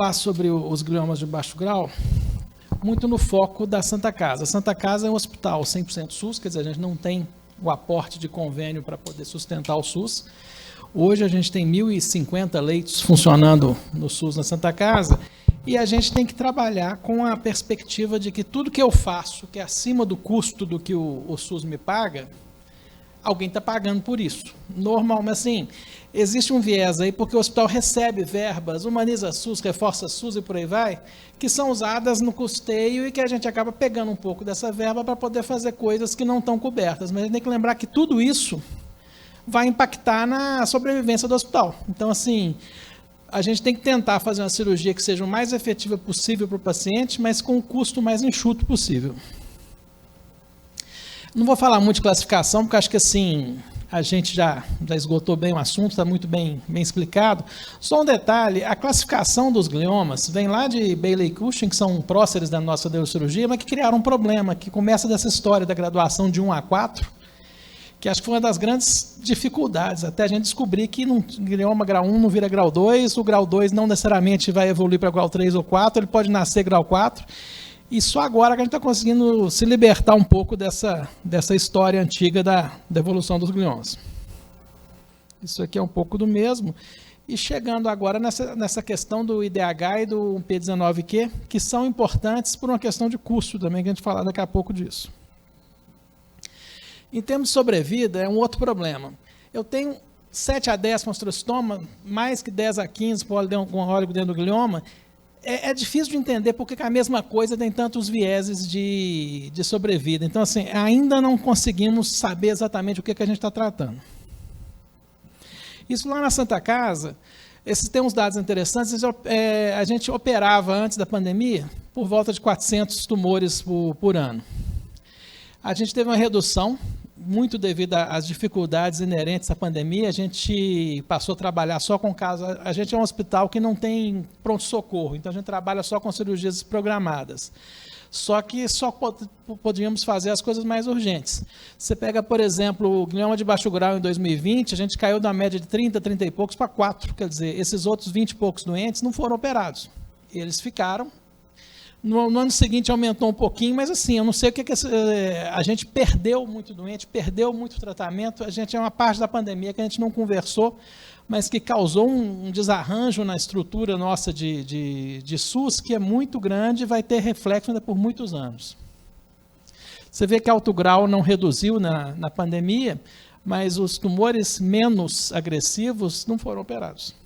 Falar sobre os gliomas de baixo grau, muito no foco da Santa Casa. A Santa Casa é um hospital 100% SUS, quer dizer, a gente não tem o aporte de convênio para poder sustentar o SUS. Hoje a gente tem 1.050 leitos funcionando no SUS na Santa Casa e a gente tem que trabalhar com a perspectiva de que tudo que eu faço, que é acima do custo do que o SUS me paga, alguém está pagando por isso. Normalmente, assim, existe um viés aí, porque o hospital recebe verbas, humaniza SUS, reforça SUS e por aí vai, que são usadas no custeio e que a gente acaba pegando um pouco dessa verba para poder fazer coisas que não estão cobertas. Mas a gente tem que lembrar que tudo isso vai impactar na sobrevivência do hospital. Então, assim, a gente tem que tentar fazer uma cirurgia que seja o mais efetiva possível para o paciente, mas com o custo mais enxuto possível. Não vou falar muito de classificação, porque acho que assim, a gente já esgotou bem o assunto, está muito bem explicado. Só um detalhe, a classificação dos gliomas vem lá de Bailey e Cushing, que são próceres da nossa neurocirurgia, mas que criaram um problema, que começa dessa história da graduação de 1 a 4, que acho que foi uma das grandes dificuldades, até a gente descobrir que glioma grau 1 não vira grau 2, o grau 2 não necessariamente vai evoluir para grau 3 ou 4, ele pode nascer grau 4, e só agora que a gente está conseguindo se libertar um pouco dessa história antiga da evolução dos gliomas. Isso aqui é um pouco do mesmo. E chegando agora nessa questão do IDH e do P19Q, que são importantes por uma questão de custo também, que a gente vai falar daqui a pouco disso. Em termos de sobrevida, é um outro problema. Eu tenho 7 a 10 monstrocitoma, mais que 10 a 15 polióligo dentro do glioma. É difícil de entender porque a mesma coisa tem tantos vieses de sobrevida. Então, assim, ainda não conseguimos saber exatamente o que a gente está tratando. Isso lá na Santa Casa, esses tem uns dados interessantes. A gente operava antes da pandemia por volta de 400 tumores por ano. A gente teve uma redução, muito devido às dificuldades inerentes à pandemia, a gente passou a trabalhar só com casos. A gente é um hospital que não tem pronto-socorro, então a gente trabalha só com cirurgias programadas. Só que só podíamos fazer as coisas mais urgentes. Você pega, por exemplo, o glioma de baixo grau em 2020, a gente caiu da média de 30, 30 e poucos para 4, quer dizer, esses outros 20 e poucos doentes não foram operados. Eles ficaram. No ano seguinte aumentou um pouquinho, mas assim, eu não sei o que a gente perdeu muito doente, perdeu muito tratamento, a gente é uma parte da pandemia que a gente não conversou, mas que causou um desarranjo na estrutura nossa de SUS, que é muito grande e vai ter reflexo ainda por muitos anos. Você vê que alto grau não reduziu na pandemia, mas os tumores menos agressivos não foram operados.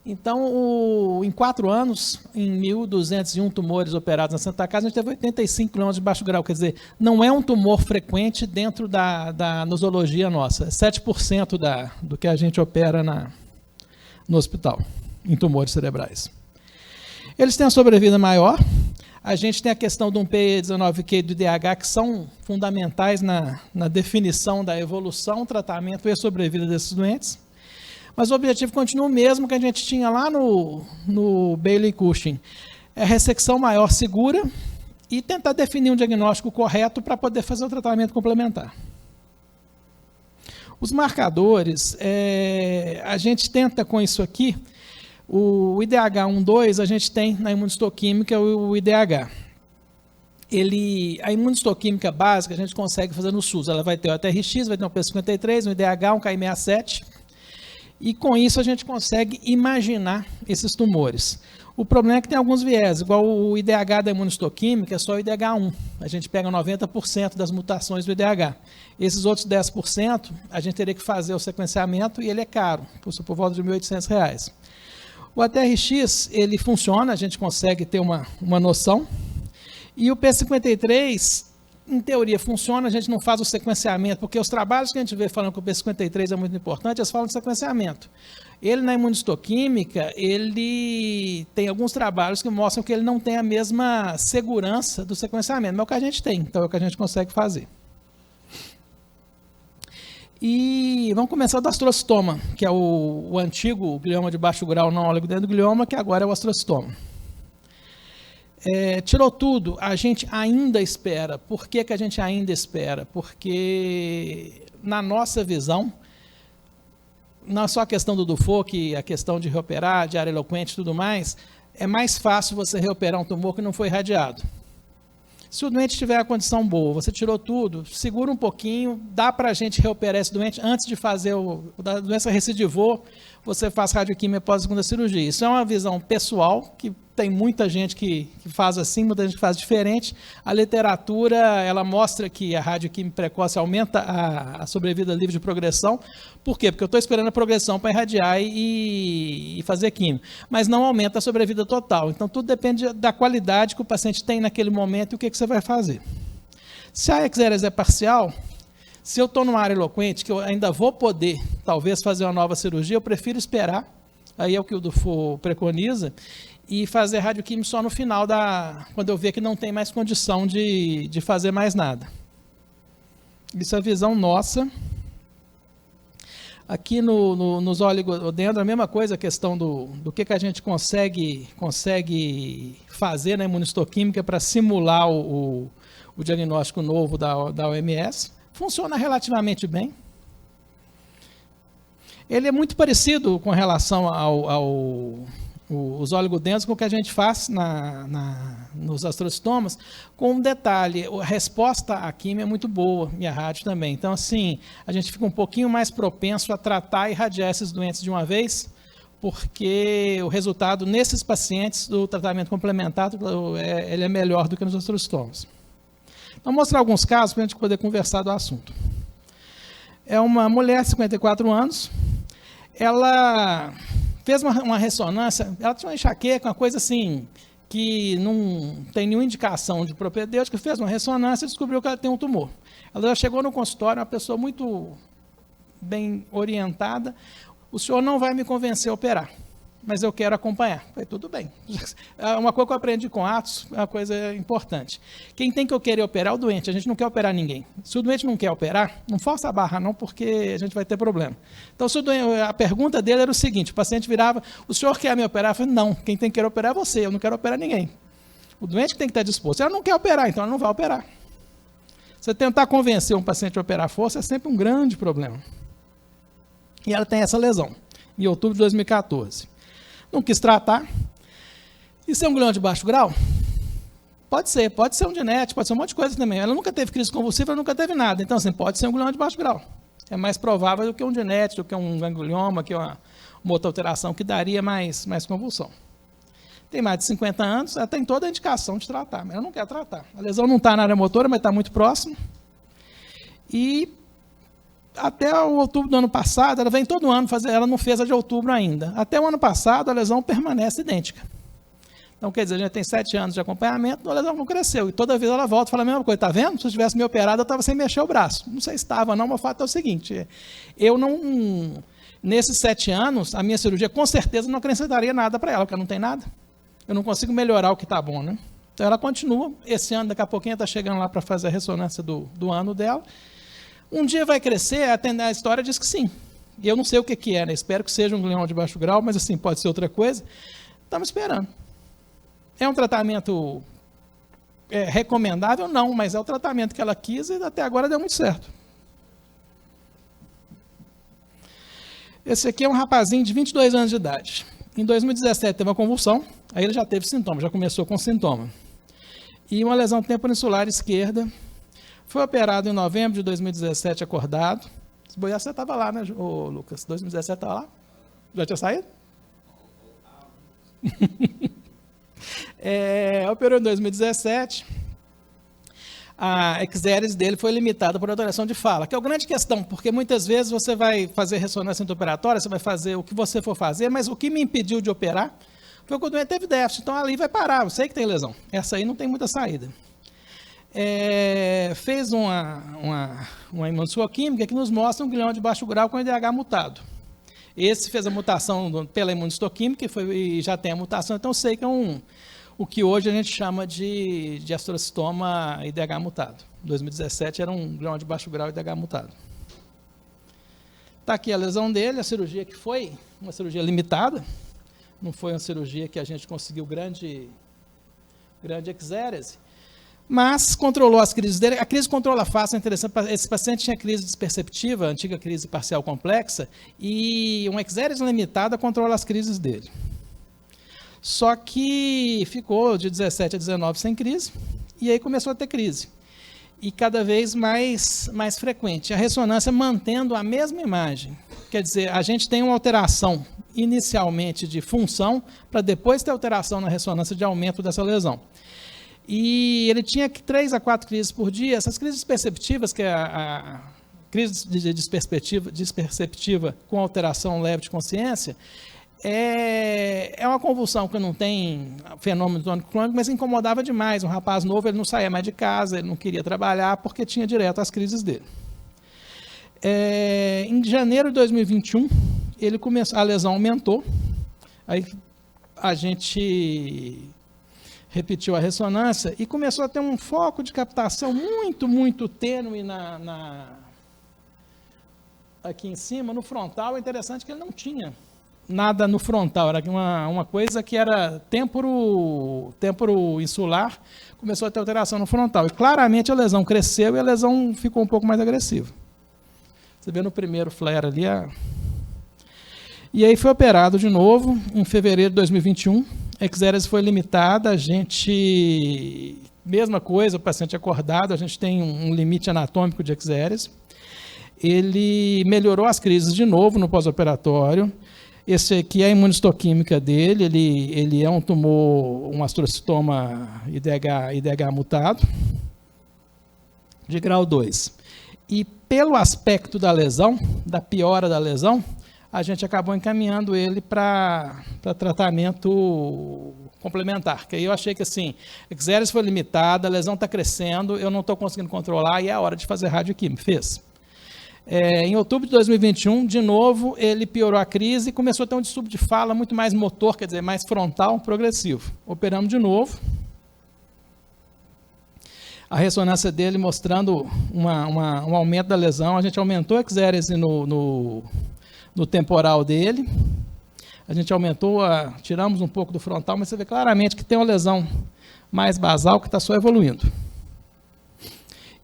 Então, em 4 anos, em 1.201 tumores operados na Santa Casa, a gente teve 85 gliomas de baixo grau. Quer dizer, não é um tumor frequente dentro da nosologia nossa. É 7% do que a gente opera no hospital, em tumores cerebrais. Eles têm uma sobrevida maior. A gente tem a questão do P19Q e do IDH, que são fundamentais na definição da evolução, tratamento e sobrevida desses doentes. Mas o objetivo continua o mesmo que a gente tinha lá no Bailey Cushing. É ressecção maior segura e tentar definir um diagnóstico correto para poder fazer o tratamento complementar. Os marcadores, a gente tenta com isso aqui, o IDH1-2 a gente tem na imunistoquímica o IDH. A imunistoquímica básica a gente consegue fazer no SUS. Ela vai ter o TRX, vai ter um P53, um IDH, um KI67. E com isso a gente consegue imaginar esses tumores. O problema é que tem alguns viés, igual o IDH da imunistoquímica é só o IDH1. A gente pega 90% das mutações do IDH. Esses outros 10%, a gente teria que fazer o sequenciamento e ele é caro, por volta de R$ 1.800. O ATRX, ele funciona, a gente consegue ter uma noção. E o P53, em teoria, funciona, a gente não faz o sequenciamento, porque os trabalhos que a gente vê falando que o P53 é muito importante, eles falam de sequenciamento. Ele, na imunistoquímica, ele tem alguns trabalhos que mostram que ele não tem a mesma segurança do sequenciamento, mas é o que a gente tem, então é o que a gente consegue fazer. E vamos começar do astrocitoma, que é o antigo glioma de baixo grau não oligodendroglioma, que agora é o astrocitoma. Tirou tudo, a gente ainda espera. Por que a gente ainda espera? Porque, na nossa visão, não é só a questão do Dufour, que a questão de reoperar, de área eloquente e tudo mais, é mais fácil você reoperar um tumor que não foi irradiado. Se o doente tiver a condição boa, você tirou tudo, segura um pouquinho, dá para a gente reoperar esse doente antes de fazer a doença recidivou, você faz radioquímia após a segunda cirurgia. Isso é uma visão pessoal, que tem muita gente que faz assim, muita gente que faz diferente. A literatura, ela mostra que a radioquímia precoce aumenta a sobrevida livre de progressão. Por quê? Porque eu estou esperando a progressão para irradiar e fazer químio. Mas não aumenta a sobrevida total. Então, tudo depende da qualidade que o paciente tem naquele momento e o que você vai fazer. Se a exérese é parcial, se eu estou numa área eloquente, que eu ainda vou poder, talvez, fazer uma nova cirurgia, eu prefiro esperar, aí é o que o Dufour preconiza, e fazer radioquímio só no final, quando eu ver que não tem mais condição de fazer mais nada. Isso é a visão nossa. Aqui nos oligodendros, a mesma coisa, a questão do que a gente consegue fazer na imunistoquímica para simular o diagnóstico novo da OMS. Funciona relativamente bem. Ele é muito parecido com relação os oligodendros com o que a gente faz nos astrocitomas, com um detalhe, a resposta à químia é muito boa, e a rádio também. Então, assim, a gente fica um pouquinho mais propenso a tratar e irradiar esses doentes de uma vez, porque o resultado nesses pacientes do tratamento complementar ele é melhor do que nos astrocitomas. Então, vou mostrar alguns casos para a gente poder conversar do assunto. É uma mulher de 54 anos, ela fez uma ressonância, ela tinha uma enxaqueca, uma coisa assim, que não tem nenhuma indicação de propedêutica, fez uma ressonância e descobriu que ela tem um tumor. Ela já chegou no consultório, uma pessoa muito bem orientada, o senhor não vai me convencer a operar, mas eu quero acompanhar. Falei, tudo bem. Uma coisa que eu aprendi com Atos, é uma coisa importante. Quem tem que querer operar é o doente, a gente não quer operar ninguém. Se o doente não quer operar, não força a barra não, porque a gente vai ter problema. Então, a pergunta dele era o seguinte, o paciente virava, o senhor quer me operar? Eu falei, não, quem tem que querer operar é você, eu não quero operar ninguém. O doente que tem que estar disposto. Ela não quer operar, então ela não vai operar. Você tentar convencer um paciente a operar à força é sempre um grande problema. E ela tem essa lesão, em outubro de 2014. Não quis tratar. Isso é um glioma de baixo grau? Pode ser um DNET, pode ser um monte de coisa também. Ela nunca teve crise convulsiva, ela nunca teve nada. Então, assim, pode ser um glioma de baixo grau. É mais provável do que um DNET, do que um ganglioma, que é uma outra alteração que daria mais convulsão. Tem mais de 50 anos, ela tem toda a indicação de tratar, mas ela não quer tratar. A lesão não está na área motora, mas está muito próximo. E até o outubro do ano passado, ela vem todo ano fazer, ela não fez a de outubro ainda. Até o ano passado, a lesão permanece idêntica. Então, quer dizer, a gente tem 7 anos de acompanhamento, a lesão não cresceu. E toda vez ela volta e fala a mesma coisa, está vendo? Se eu tivesse me operado, eu estava sem mexer o braço. Não sei se estava não, mas o fato é o seguinte, eu não, nesses 7 anos, a minha cirurgia com certeza não acrescentaria nada para ela, porque ela não tem nada. Eu não consigo melhorar o que está bom, né? Então, ela continua, esse ano, daqui a pouquinho, está chegando lá para fazer a ressonância do ano dela. Um dia vai crescer, a história diz que sim. E eu não sei o que é, né? Espero que seja um glioma de baixo grau, mas assim, pode ser outra coisa. Estamos esperando. É um tratamento recomendável? Não, mas é o tratamento que ela quis e até agora deu muito certo. Esse aqui é um rapazinho de 22 anos de idade. Em 2017 teve uma convulsão, aí ele já teve sintoma, já começou com sintoma. E uma lesão temporinsular esquerda. Foi operado em novembro de 2017, acordado. Se boiar, você estava lá, né, Lucas? 2017 estava lá? Já tinha saído? Operou em 2017. A exérese dele foi limitada por alteração de fala, que é a grande questão, porque muitas vezes você vai fazer ressonância intraoperatória, você vai fazer o que você for fazer, mas o que me impediu de operar foi que o doente teve déficit, então ali vai parar, eu sei que tem lesão. Essa aí não tem muita saída. Fez uma imunossuoquímica que nos mostra um glioma de baixo grau com IDH mutado. Esse fez a mutação pela imunistoquímica e já tem a mutação, então eu sei que é o que hoje a gente chama de astrocitoma IDH mutado. Em 2017 era um glioma de baixo grau IDH mutado. Está aqui a lesão dele, a cirurgia que foi uma cirurgia limitada, não foi uma cirurgia que a gente conseguiu grande exérese. mas controlou as crises dele. A crise controla fácil, é interessante. Esse paciente tinha crise desperceptiva, antiga crise parcial complexa, e um exéresis limitada controla as crises dele. Só que ficou de 17 a 19 sem crise, e aí começou a ter crise. E cada vez mais frequente. A ressonância mantendo a mesma imagem. Quer dizer, a gente tem uma alteração inicialmente de função, para depois ter alteração na ressonância de aumento dessa lesão. E ele tinha 3 a 4 crises por dia. Essas crises perceptivas, que é a crise de desperceptiva com alteração leve de consciência, é uma convulsão que não tem fenômeno tônico-clônico, mas incomodava demais. Um rapaz novo, ele não saía mais de casa, ele não queria trabalhar, porque tinha direto as crises dele. Em janeiro de 2021, a lesão aumentou, aí a gente repetiu a ressonância e começou a ter um foco de captação muito tênue aqui em cima, no frontal. É interessante que ele não tinha nada no frontal, era uma coisa que era têmporo insular, começou a ter alteração no frontal. E claramente a lesão cresceu e a lesão ficou um pouco mais agressiva. Você vê no primeiro flare ali. E aí foi operado de novo, em fevereiro de 2021. A exéresis foi limitada, mesma coisa, o paciente acordado, a gente tem um limite anatômico de exéresis. Ele melhorou as crises de novo no pós-operatório. Esse aqui é a imunistoquímica dele, ele é um tumor, um astrocitoma IDH mutado, de grau 2. E pelo aspecto da lesão, da piora da lesão, a gente acabou encaminhando ele para tratamento complementar. Que aí eu achei que assim, a exéresis foi limitada, a lesão está crescendo, eu não estou conseguindo controlar e é a hora de fazer radioquímica. Fez. Em outubro de 2021, de novo, ele piorou a crise e começou a ter um distúrbio de fala muito mais motor, quer dizer, mais frontal, progressivo. Operamos de novo. A ressonância dele mostrando um aumento da lesão. A gente aumentou a exérese no temporal dele. A gente tiramos um pouco do frontal, mas você vê claramente que tem uma lesão mais basal que está só evoluindo.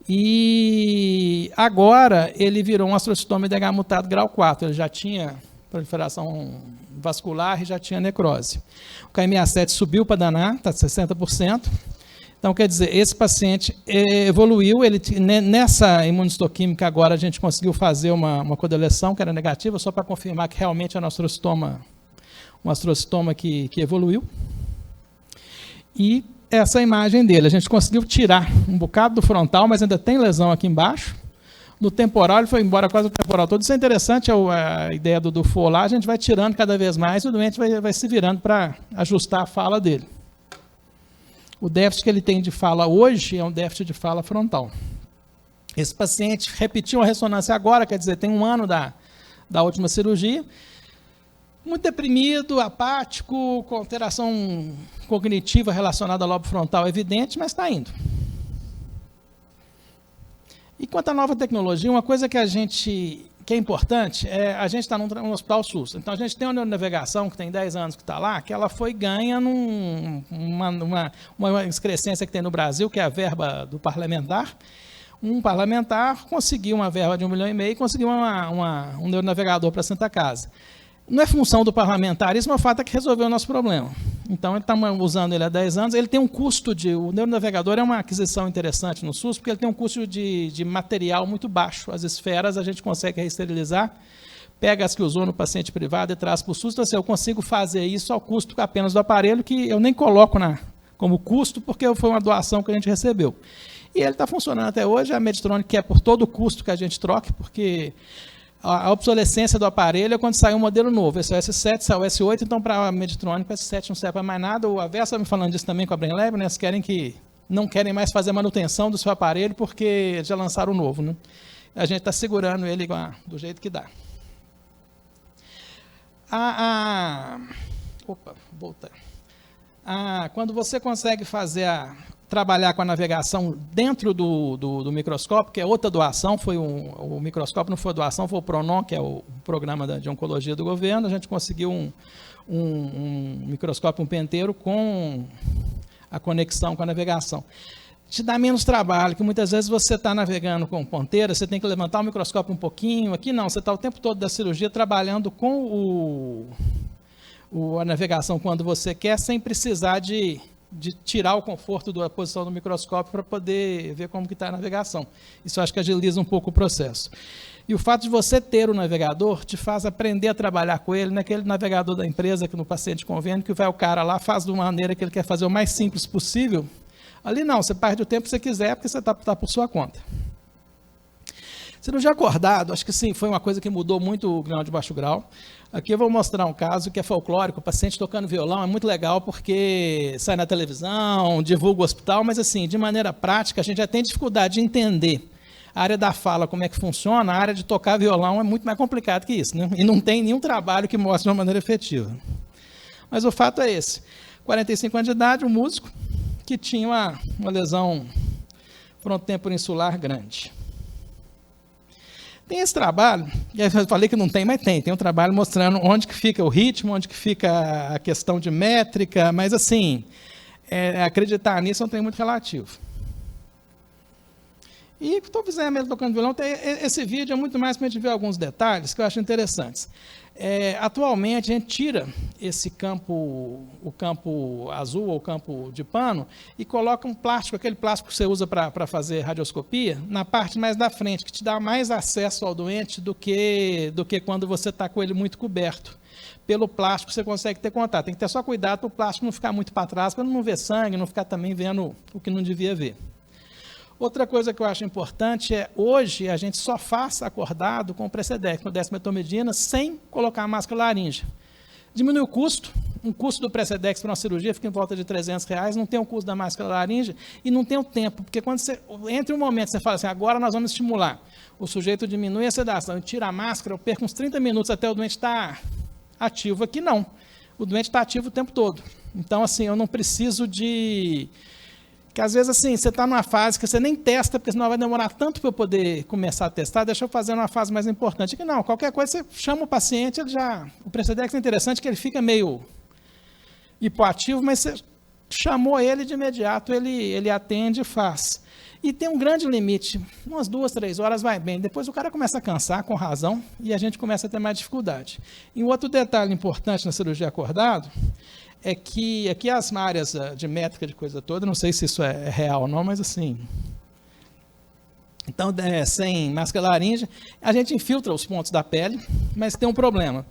E agora ele virou um astrocitoma IDH mutado grau 4. Ele já tinha proliferação vascular e já tinha necrose. O KMA7 subiu para danar, está 60%. Então, quer dizer, esse paciente evoluiu, nessa imunistoquímica agora a gente conseguiu fazer uma codeleção que era negativa, só para confirmar que realmente era um astrocitoma que evoluiu. E essa imagem dele, a gente conseguiu tirar um bocado do frontal, mas ainda tem lesão aqui embaixo. No temporal, ele foi embora quase o temporal todo. Isso é interessante, a ideia do FOLA, a gente vai tirando cada vez mais e o doente vai se virando para ajustar a fala dele. O déficit que ele tem de fala hoje é um déficit de fala frontal. Esse paciente repetiu a ressonância agora, quer dizer, tem 1 ano da última cirurgia, muito deprimido, apático, com alteração cognitiva relacionada ao lobo frontal evidente, mas está indo. E quanto à nova tecnologia, uma coisa que é importante, a gente está num hospital SUS. Então, a gente tem uma neuronavegação que tem 10 anos que está lá, que ela foi ganha uma excrescência que tem no Brasil, que é a verba do parlamentar. Um parlamentar conseguiu uma verba de 1,5 milhão e conseguiu um neuronavegador para a Santa Casa. Não é função do parlamentarismo, é o fato é que resolveu o nosso problema. Então, ele está usando ele há 10 anos, ele tem um custo o neuronavegador é uma aquisição interessante no SUS, porque ele tem um custo de material muito baixo. As esferas a gente consegue reesterilizar, pega as que usou no paciente privado e traz para o SUS. Então, assim, eu consigo fazer isso ao custo apenas do aparelho, que eu nem coloco como custo, porque foi uma doação que a gente recebeu. E ele está funcionando até hoje, a Medtronic quer por todo o custo que a gente troque, porque a obsolescência do aparelho é quando sai um modelo novo. Esse é o S7, sai o S8, então para a Medtronic o S7 não serve para mais nada. O Avessa está me falando disso também com a Brainlab, né? Eles não querem mais fazer manutenção do seu aparelho porque já lançaram o novo, né? A gente está segurando ele do jeito que dá. Volta. Quando você consegue trabalhar com a navegação dentro do microscópio, que é outra doação, o microscópio não foi doação, foi o PRONON, que é o programa de oncologia do governo. A gente conseguiu um microscópio, um penteiro, com a conexão com a navegação. te dá menos trabalho, que muitas vezes você está navegando com ponteira, você tem que levantar o microscópio um pouquinho, aqui não, você está o tempo todo da cirurgia trabalhando com a navegação quando você quer, sem precisar de tirar o conforto da posição do microscópio para poder ver como que está a navegação. Isso eu acho que agiliza um pouco o processo. E o fato de você ter o navegador te faz aprender a trabalhar com ele, naquele navegador da empresa, que no paciente de convênio, que vai o cara lá, faz de uma maneira que ele quer fazer o mais simples possível. Ali não, você perde o tempo que você quiser, porque você está por sua conta. Cirurgia acordado, acho que sim, foi uma coisa que mudou muito o grau de baixo grau. Aqui eu vou mostrar um caso que é folclórico, o paciente tocando violão, é muito legal porque sai na televisão, divulga o hospital, mas assim, de maneira prática, a gente já tem dificuldade de entender a área da fala, como é que funciona, a área de tocar violão é muito mais complicado que isso, né? E não tem nenhum trabalho que mostre de uma maneira efetiva. Mas o fato é esse, 45 anos de idade, um músico que tinha uma lesão frontotemporinsular grande. Tem esse trabalho, e eu falei que não tem, mas tem um trabalho mostrando onde que fica o ritmo, onde que fica a questão de métrica, mas assim, acreditar nisso é um trem muito relativo. E estou fazendo mesmo tocando violão, esse vídeo é muito mais para a gente ver alguns detalhes que eu acho interessantes. Atualmente a gente tira esse campo, o campo azul ou campo de pano, e coloca um plástico, aquele plástico que você usa para fazer radioscopia, na parte mais da frente, que te dá mais acesso ao doente do que quando você está com ele muito coberto. Pelo plástico você consegue ter contato. Tem que ter só cuidado para o plástico não ficar muito para trás, para não ver sangue, não ficar também vendo o que não devia ver. Outra coisa que eu acho importante é, hoje, a gente só faz acordado com o Precedex, com dexmedetomidina, sem colocar a máscara laríngea. Diminui o custo, um custo do Precedex para uma cirurgia fica em volta de R$300, não tem o custo da máscara laríngea e não tem o tempo, porque quando você, entre um momento você fala assim, agora nós vamos estimular, o sujeito diminui a sedação e tira a máscara, eu perco uns 30 minutos até o doente estar ativo. Aqui não, o doente está ativo o tempo todo. Então, assim, eu não preciso de... Que às vezes assim, você está numa fase que você nem testa, porque senão vai demorar tanto para eu poder começar a testar, deixa eu fazer uma fase mais importante. Que não, qualquer coisa você chama o paciente, ele já... O Precedex é interessante que ele fica meio hipoativo, mas você chamou ele de imediato, ele atende e faz. E tem um grande limite, umas 2, 3 horas vai bem, depois o cara começa a cansar, com razão, e a gente começa a ter mais dificuldade. E um outro detalhe importante na cirurgia acordado, é que aqui as áreas de métrica de coisa toda, não sei se isso é real ou não, mas assim... Então, sem máscara laríngea, a gente infiltra os pontos da pele, mas tem um problema.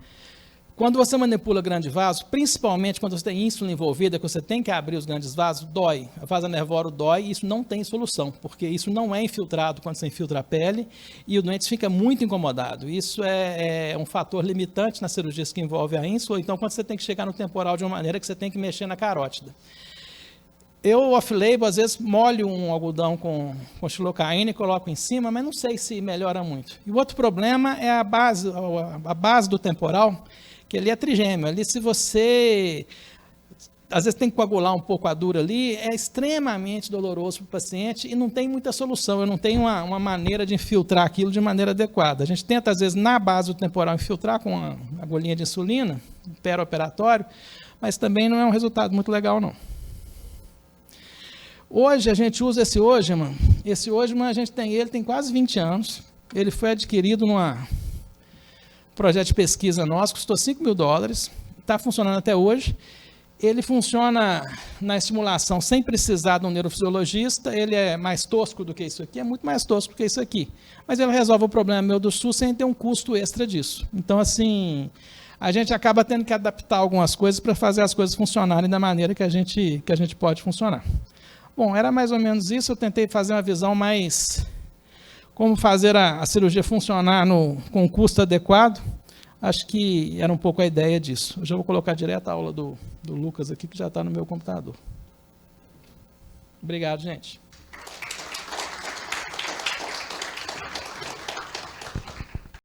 Quando você manipula grande vaso, principalmente quando você tem ínsula envolvida, que você tem que abrir os grandes vasos, dói. A vasa nervórea dói e isso não tem solução, porque isso não é infiltrado quando você infiltra a pele e o doente fica muito incomodado. Isso é um fator limitante nas cirurgias que envolvem a ínsula, então quando você tem que chegar no temporal de uma maneira que você tem que mexer na carótida. Eu, off-label, às vezes molho um algodão com xilocaína e coloco em cima, mas não sei se melhora muito. E o outro problema é a base do temporal, que ali é trigêmeo. Ali, se você, às vezes, tem que coagular um pouco a dura ali, é extremamente doloroso para o paciente e não tem muita solução. Eu não tenho uma maneira de infiltrar aquilo de maneira adequada. A gente tenta, às vezes, na base do temporal, infiltrar com uma agulhinha de insulina, perioperatório, mas também não é um resultado muito legal, não. Hoje, a gente usa esse Ojema. Esse Ojema, a gente tem quase 20 anos. Ele foi adquirido num projeto de pesquisa nosso, custou $5.000, está funcionando até hoje. Ele funciona na estimulação sem precisar de um neurofisiologista, ele é mais tosco do que isso aqui, é muito mais tosco do que isso aqui. Mas ele resolve o problema meu do SUS sem ter um custo extra disso. Então, assim, a gente acaba tendo que adaptar algumas coisas para fazer as coisas funcionarem da maneira que a gente pode funcionar. Bom, era mais ou menos isso, eu tentei fazer uma visão mais... Como fazer a cirurgia funcionar com um custo adequado, acho que era um pouco a ideia disso. Eu já vou colocar direto a aula do Lucas aqui, que já está no meu computador. Obrigado, gente.